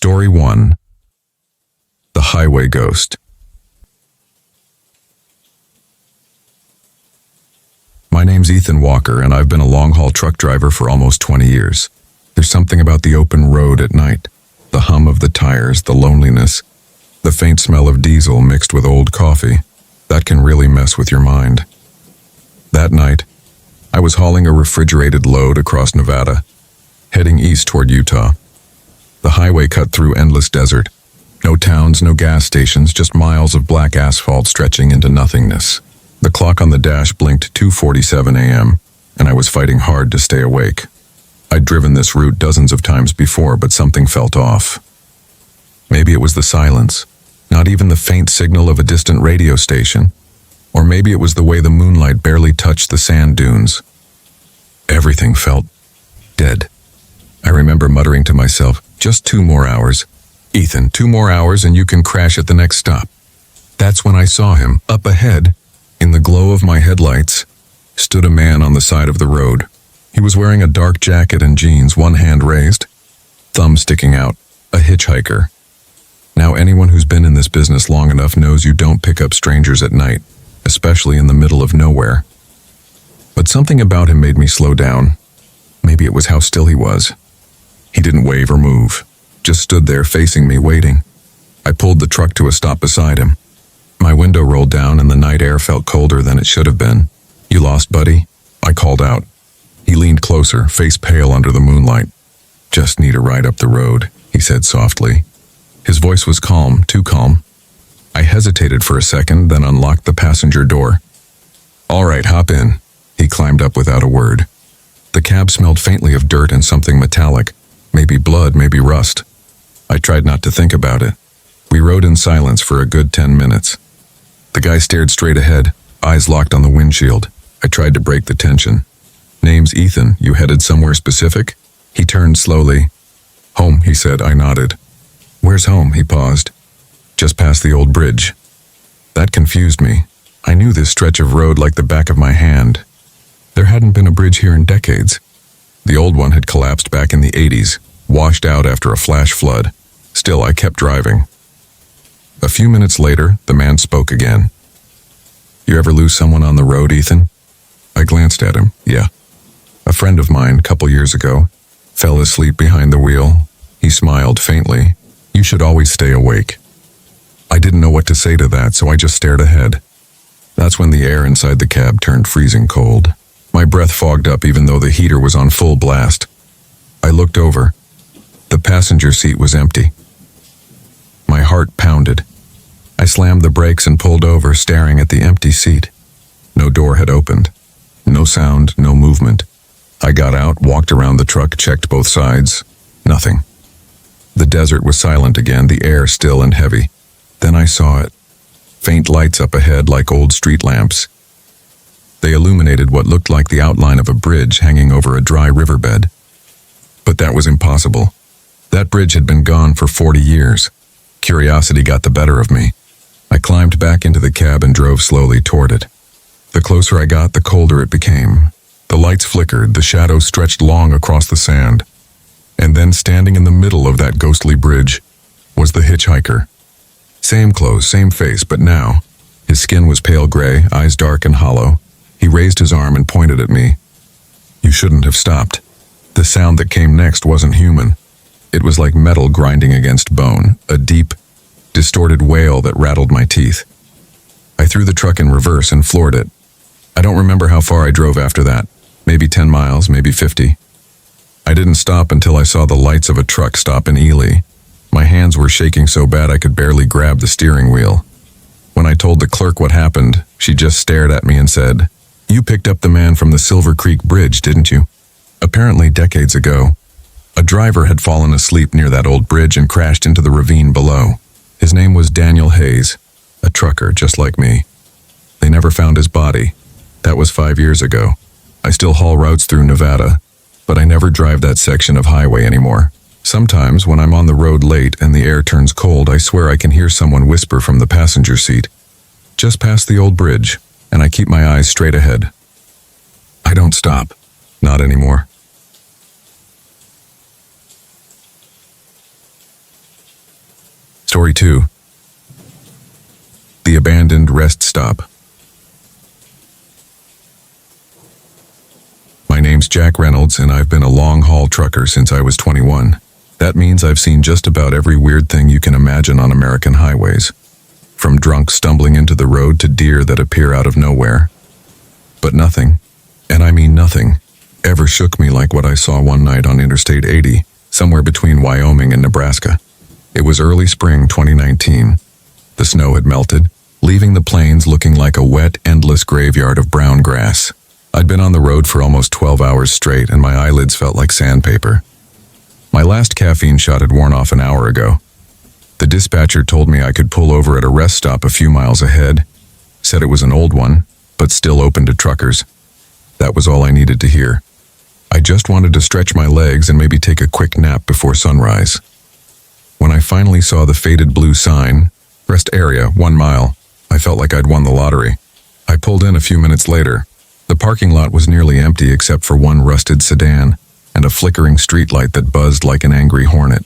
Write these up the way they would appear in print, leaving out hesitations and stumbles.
Story 1. The Highway Ghost. My name's Ethan Walker, and I've been a long-haul truck driver for almost 20 years. There's something about the open road at night. The hum of the tires, the loneliness, the faint smell of diesel mixed with old coffee. That can really mess with your mind. That night, I was hauling a refrigerated load across Nevada, heading east toward Utah. The highway cut through endless desert. No towns, no gas stations, just miles of black asphalt stretching into nothingness. The clock on the dash blinked 2:47 a.m., and I was fighting hard to stay awake. I'd driven this route dozens of times before, but something felt off. Maybe it was the silence, not even the faint signal of a distant radio station. Or maybe it was the way the moonlight barely touched the sand dunes. Everything felt dead. I remember muttering to myself, just 2 more hours. Ethan, 2 more hours and you can crash at the next stop. That's when I saw him, up ahead. In the glow of my headlights, stood a man on the side of the road. He was wearing a dark jacket and jeans, one hand raised, thumb sticking out, a hitchhiker. Now anyone who's been in this business long enough knows you don't pick up strangers at night, especially in the middle of nowhere. But something about him made me slow down. Maybe it was how still he was. He didn't wave or move, just stood there facing me, waiting. I pulled the truck to a stop beside him. My window rolled down and the night air felt colder than it should have been. "You lost, buddy?" I called out. He leaned closer, face pale under the moonlight. "Just need a ride up the road," he said softly. His voice was calm, too calm. I hesitated for a second, then unlocked the passenger door. "All right, hop in." He climbed up without a word. The cab smelled faintly of dirt and something metallic. Maybe blood, maybe rust. I tried not to think about it. We rode in silence for a good 10 minutes. The guy stared straight ahead, eyes locked on the windshield. I tried to break the tension. "Name's Ethan. You headed somewhere specific?" He turned slowly. "Home," he said. I nodded. "Where's home?" He paused. "Just past the old bridge." That confused me. I knew this stretch of road like the back of my hand. There hadn't been a bridge here in decades. The old one had collapsed back in the 80s, washed out after a flash flood. Still, I kept driving. A few minutes later, the man spoke again. "You ever lose someone on the road, Ethan?" I glanced at him. "Yeah. A friend of mine, 2 years ago, fell asleep behind the wheel." He smiled faintly. "You should always stay awake." I didn't know what to say to that, so I just stared ahead. That's when the air inside the cab turned freezing cold. My breath fogged up even though the heater was on full blast. I looked over. The passenger seat was empty. My heart pounded. I slammed the brakes and pulled over, staring at the empty seat. No door had opened. No sound, no movement. I got out, walked around the truck, checked both sides. Nothing. The desert was silent again, the air still and heavy. Then I saw it. Faint lights up ahead like old street lamps. They illuminated what looked like the outline of a bridge hanging over a dry riverbed. But that was impossible. That bridge had been gone for 40 years. Curiosity got the better of me. I climbed back into the cab and drove slowly toward it. The closer I got, the colder it became. The lights flickered, the shadows stretched long across the sand. And then standing in the middle of that ghostly bridge was the hitchhiker. Same clothes, same face, but now, his skin was pale gray, eyes dark and hollow. He raised his arm and pointed at me. "You shouldn't have stopped." The sound that came next wasn't human. It was like metal grinding against bone, a deep, distorted wail that rattled my teeth. I threw the truck in reverse and floored it. I don't remember how far I drove after that. Maybe 10 miles, maybe 50. I didn't stop until I saw the lights of a truck stop in Ely. My hands were shaking so bad I could barely grab the steering wheel. When I told the clerk what happened, she just stared at me and said, "You picked up the man from the Silver Creek Bridge, didn't you?" Apparently decades ago, a driver had fallen asleep near that old bridge and crashed into the ravine below. His name was Daniel Hayes, a trucker just like me. They never found his body. That was 5 years ago. I still haul routes through Nevada, but I never drive that section of highway anymore. Sometimes, when I'm on the road late and the air turns cold, I swear I can hear someone whisper from the passenger seat, "Just past the old bridge," and I keep my eyes straight ahead. I don't stop. Not anymore. Story 2. The Abandoned Rest Stop. My name's Jack Reynolds, and I've been a long-haul trucker since I was 21. That means I've seen just about every weird thing you can imagine on American highways. From drunks stumbling into the road to deer that appear out of nowhere. But nothing, and I mean nothing, ever shook me like what I saw one night on Interstate 80, somewhere between Wyoming and Nebraska. It was early spring 2019. The snow had melted, leaving the plains looking like a wet, endless graveyard of brown grass. I'd been on the road for almost 12 hours straight, and my eyelids felt like sandpaper. My last caffeine shot had worn off an hour ago. The dispatcher told me I could pull over at a rest stop a few miles ahead, said it was an old one, but still open to truckers. That was all I needed to hear. I just wanted to stretch my legs and maybe take a quick nap before sunrise. When I finally saw the faded blue sign, "Rest Area, 1 mile," I felt like I'd won the lottery. I pulled in a few minutes later. The parking lot was nearly empty except for one rusted sedan and a flickering streetlight that buzzed like an angry hornet.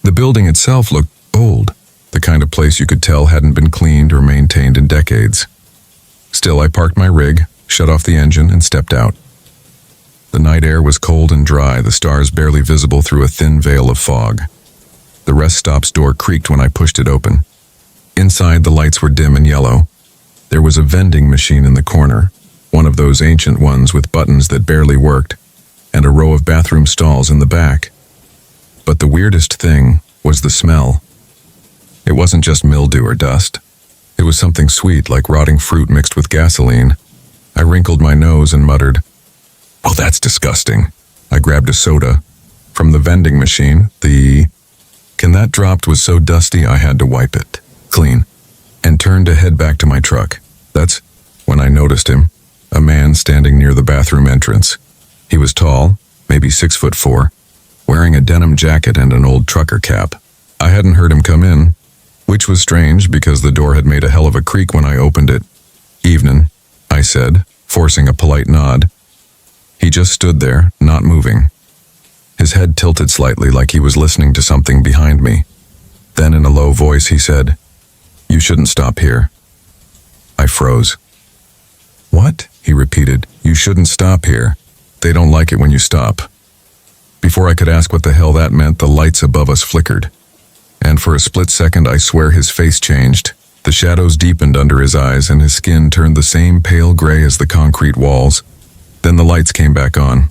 The building itself looked old, the kind of place you could tell hadn't been cleaned or maintained in decades. Still, I parked my rig, shut off the engine, and stepped out. The night air was cold and dry, the stars barely visible through a thin veil of fog. The rest stop's door creaked when I pushed it open. Inside, the lights were dim and yellow. There was a vending machine in the corner, one of those ancient ones with buttons that barely worked, and a row of bathroom stalls in the back. But the weirdest thing was the smell. It wasn't just mildew or dust. It was something sweet, like rotting fruit mixed with gasoline. I wrinkled my nose and muttered, "Well, that's disgusting." I grabbed a soda. From the vending machine, the can that dropped was so dusty I had to wipe it clean, and turned to head back to my truck. That's when I noticed him, a man standing near the bathroom entrance. He was tall, maybe 6'4", wearing a denim jacket and an old trucker cap. I hadn't heard him come in, which was strange because the door had made a hell of a creak when I opened it. "Evenin'," I said, forcing a polite nod. He just stood there, not moving. His head tilted slightly like he was listening to something behind me. Then in a low voice he said, "You shouldn't stop here." I froze. "What?" he repeated. "You shouldn't stop here. They don't like it when you stop." Before I could ask what the hell that meant, the lights above us flickered. And for a split second, I swear his face changed. The shadows deepened under his eyes, and his skin turned the same pale gray as the concrete walls. Then the lights came back on,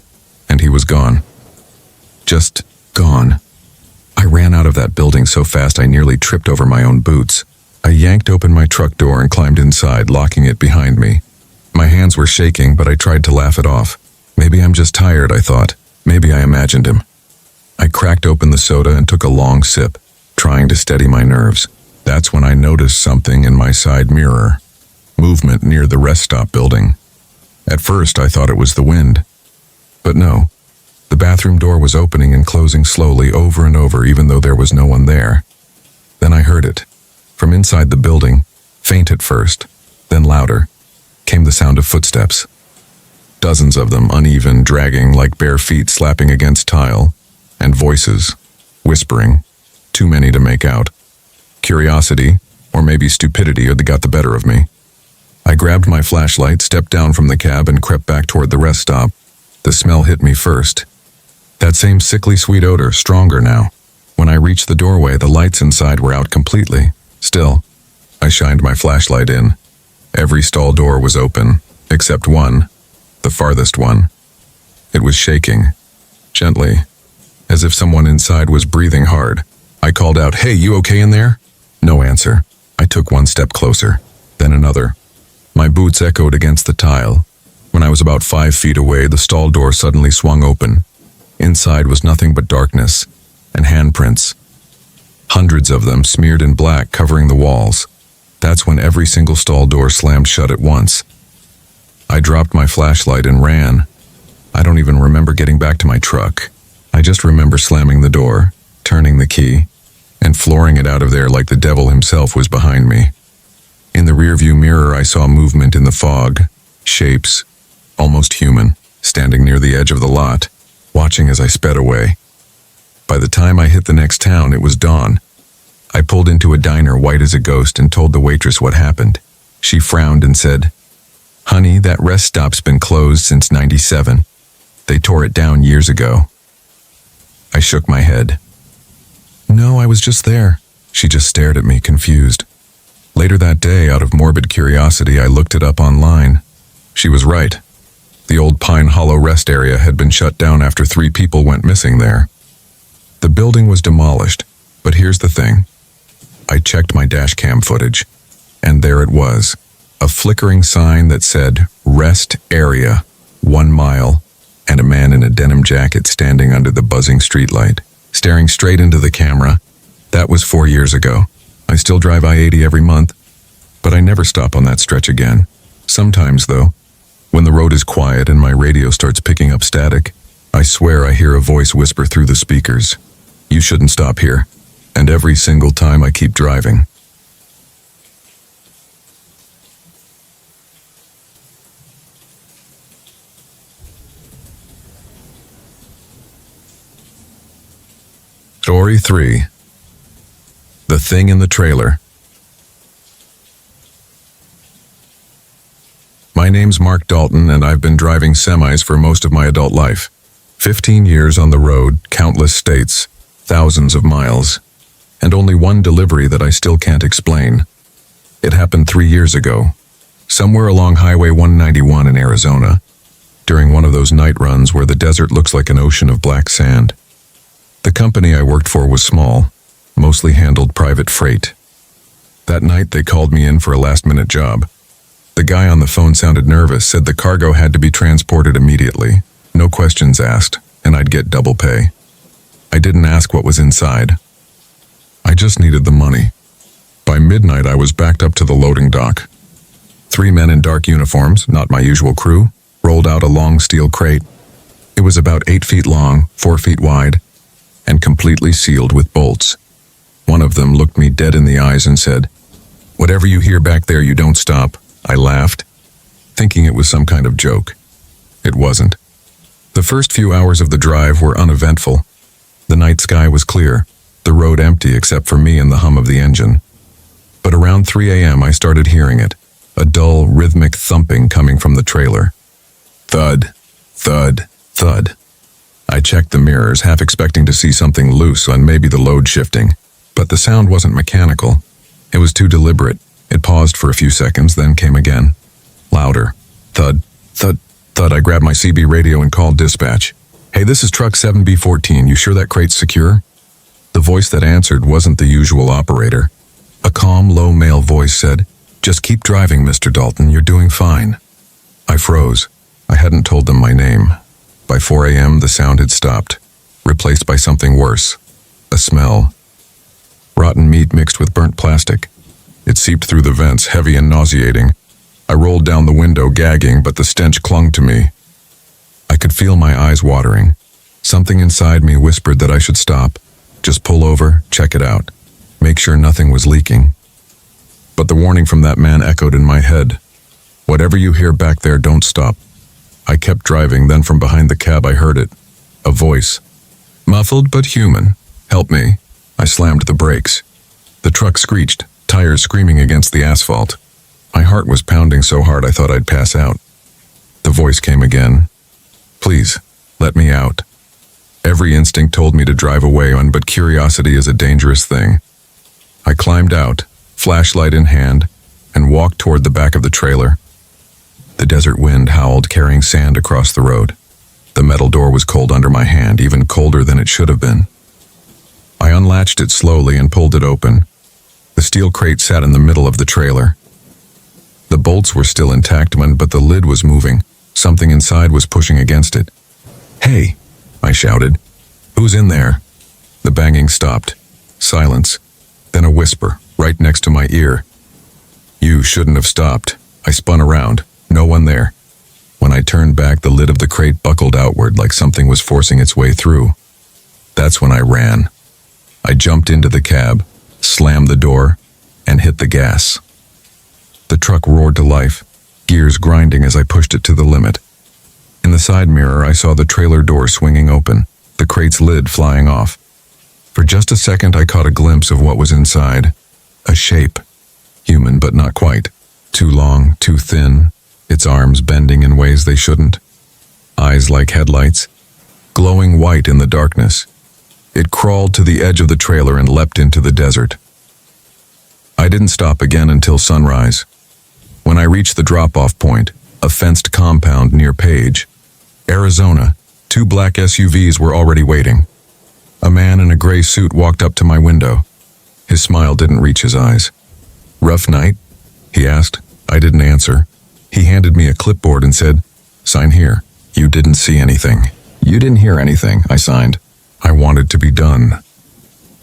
and he was gone. Just gone. I ran out of that building so fast I nearly tripped over my own boots. I yanked open my truck door and climbed inside, locking it behind me. My hands were shaking, but I tried to laugh it off. Maybe I'm just tired, I thought. Maybe I imagined him. I cracked open the soda and took a long sip, trying to steady my nerves. That's when I noticed something in my side mirror. Movement near the rest stop building. At first, I thought it was the wind. But no. The bathroom door was opening and closing slowly over and over, even though there was no one there. Then I heard it. From inside the building, faint at first, then louder, came the sound of footsteps. Dozens of them, uneven, dragging like bare feet slapping against tile, and voices, whispering, too many to make out. Curiosity, or maybe stupidity, got the better of me. I grabbed my flashlight, stepped down from the cab, and crept back toward the rest stop. The smell hit me first. That same sickly sweet odor, stronger now. When I reached the doorway, the lights inside were out completely. Still, I shined my flashlight in. Every stall door was open, except one, the farthest one. It was shaking, gently, as if someone inside was breathing hard. I called out, "Hey, you okay in there?" No answer. I took one step closer, then another. My boots echoed against the tile. When I was about 5 feet away, the stall door suddenly swung open. Inside was nothing but darkness and handprints. Hundreds of them smeared in black, covering the walls. That's when every single stall door slammed shut at once. I dropped my flashlight and ran. I don't even remember getting back to my truck. I just remember slamming the door, turning the key, and flooring it out of there like the devil himself was behind me. In the rearview mirror, I saw movement in the fog, shapes, almost human, standing near the edge of the lot, watching as I sped away. By the time I hit the next town, it was dawn. I pulled into a diner white as a ghost and told the waitress what happened. She frowned and said, "Honey, that rest stop's been closed since '97. They tore it down years ago." I shook my head. "No, I was just there." She just stared at me, confused. Later that day, out of morbid curiosity, I looked it up online. She was right. The old Pine Hollow rest area had been shut down after 3 people went missing there. The building was demolished, but here's the thing. I checked my dash cam footage, and there it was, a flickering sign that said, "Rest Area, 1 mile," and a man in a denim jacket standing under the buzzing streetlight, staring straight into the camera. That was 4 years ago. I still drive I-80 every month, but I never stop on that stretch again. Sometimes, though, when the road is quiet and my radio starts picking up static, I swear I hear a voice whisper through the speakers, "You shouldn't stop here." And every single time I keep driving. Story 3. The Thing in the Trailer. My name's Mark Dalton, and I've been driving semis for most of my adult life. 15 years on the road, countless states, thousands of miles, and only one delivery that I still can't explain. It happened 3 years ago, somewhere along Highway 191 in Arizona, during one of those night runs where the desert looks like an ocean of black sand. The company I worked for was small, mostly handled private freight. That night they called me in for a last-minute job. The guy on the phone sounded nervous, said the cargo had to be transported immediately, no questions asked, and I'd get double pay. I didn't ask what was inside. I just needed the money. By midnight, I was backed up to the loading dock. 3 men in dark uniforms, not my usual crew, rolled out a long steel crate. It was about 8 feet long, 4 feet wide, and completely sealed with bolts. One of them looked me dead in the eyes and said, "Whatever you hear back there, you don't stop." I laughed, thinking it was some kind of joke. It wasn't. The first few hours of the drive were uneventful. The night sky was clear, the road empty except for me and the hum of the engine. But around 3 a.m. I started hearing it, a dull, rhythmic thumping coming from the trailer. Thud, thud, thud. I checked the mirrors, half expecting to see something loose and maybe the load shifting. But the sound wasn't mechanical. It was too deliberate. It paused for a few seconds, then came again. Louder. Thud, thud, thud. I grabbed my CB radio and called dispatch. "Hey, this is truck 7B14. You sure that crate's secure?" The voice that answered wasn't the usual operator. A calm, low male voice said, "Just keep driving, Mr. Dalton. You're doing fine." I froze. I hadn't told them my name. By 4 a.m., the sound had stopped, replaced by something worse. A smell. Rotten meat mixed with burnt plastic. It seeped through the vents, heavy and nauseating. I rolled down the window, gagging, but the stench clung to me. I could feel my eyes watering. Something inside me whispered that I should stop. Just pull over, check it out. Make sure nothing was leaking. But the warning from that man echoed in my head. "Whatever you hear back there, don't stop." I kept driving, then from behind the cab I heard it. A voice. Muffled but human. "Help me." I slammed the brakes. The truck screeched, tires screaming against the asphalt. My heart was pounding so hard I thought I'd pass out. The voice came again. "Please, let me out." Every instinct told me to drive away, but curiosity is a dangerous thing. I climbed out, flashlight in hand, and walked toward the back of the trailer. The desert wind howled, carrying sand across the road. The metal door was cold under my hand, even colder than it should have been. I unlatched it slowly and pulled it open. The steel crate sat in the middle of the trailer. The bolts were still intact, but the lid was moving. Something inside was pushing against it. "Hey!" I shouted. "Who's in there?" The banging stopped. Silence. Then a whisper, right next to my ear. "You shouldn't have stopped." I spun around. No one there. When I turned back, the lid of the crate buckled outward like something was forcing its way through. That's when I ran. I jumped into the cab, slammed the door, and hit the gas. The truck roared to life, gears grinding as I pushed it to the limit. In the side mirror, I saw the trailer door swinging open, the crate's lid flying off. For just a second, I caught a glimpse of what was inside. A shape. Human, but not quite. Too long, too thin, its arms bending in ways they shouldn't. Eyes like headlights, glowing white in the darkness. It crawled to the edge of the trailer and leapt into the desert. I didn't stop again until sunrise. When I reached the drop-off point, a fenced compound near Page, Arizona, 2 black SUVs were already waiting. A man in a gray suit walked up to my window. His smile didn't reach his eyes. "Rough night?" he asked. I didn't answer. He handed me a clipboard and said, "Sign here. You didn't see anything." "You didn't hear anything," I signed. I wanted to be done.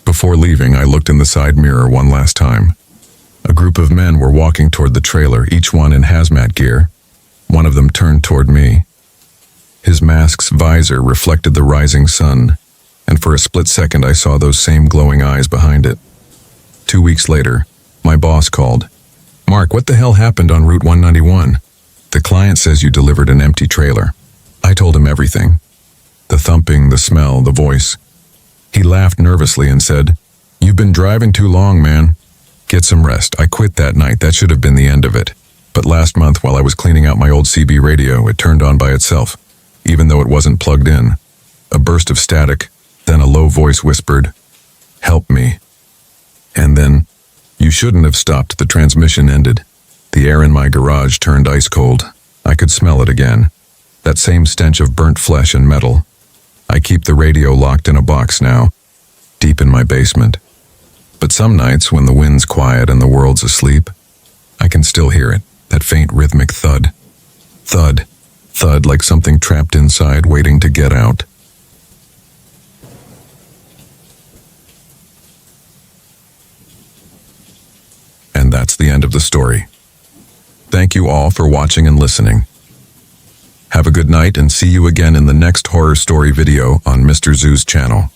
Before leaving, I looked in the side mirror one last time. A group of men were walking toward the trailer, each one in hazmat gear. One of them turned toward me. His mask's visor reflected the rising sun, and for a split second I saw those same glowing eyes behind it. 2 weeks later, my boss called. "Mark, what the hell happened on Route 191? The client says you delivered an empty trailer." I told him everything. The thumping, the smell, the voice. He laughed nervously and said, "You've been driving too long, man. Get some rest. I quit that night. That should have been the end of it. But last month, while I was cleaning out my old CB radio, it turned on by itself, even though it wasn't plugged in. A burst of static, then a low voice whispered, 'Help me.' And then, you shouldn't have stopped. The transmission ended. The air in my garage turned ice cold. I could smell it again. That same stench of burnt flesh and metal. I keep the radio locked in a box now, deep in my basement. But some nights, when the wind's quiet and the world's asleep, I can still hear it, that faint rhythmic thud. Thud, thud, like something trapped inside waiting to get out. And that's the end of the story. Thank you all for watching and listening. Have a good night and see you again in the next horror story video on Mr. Zhu's channel.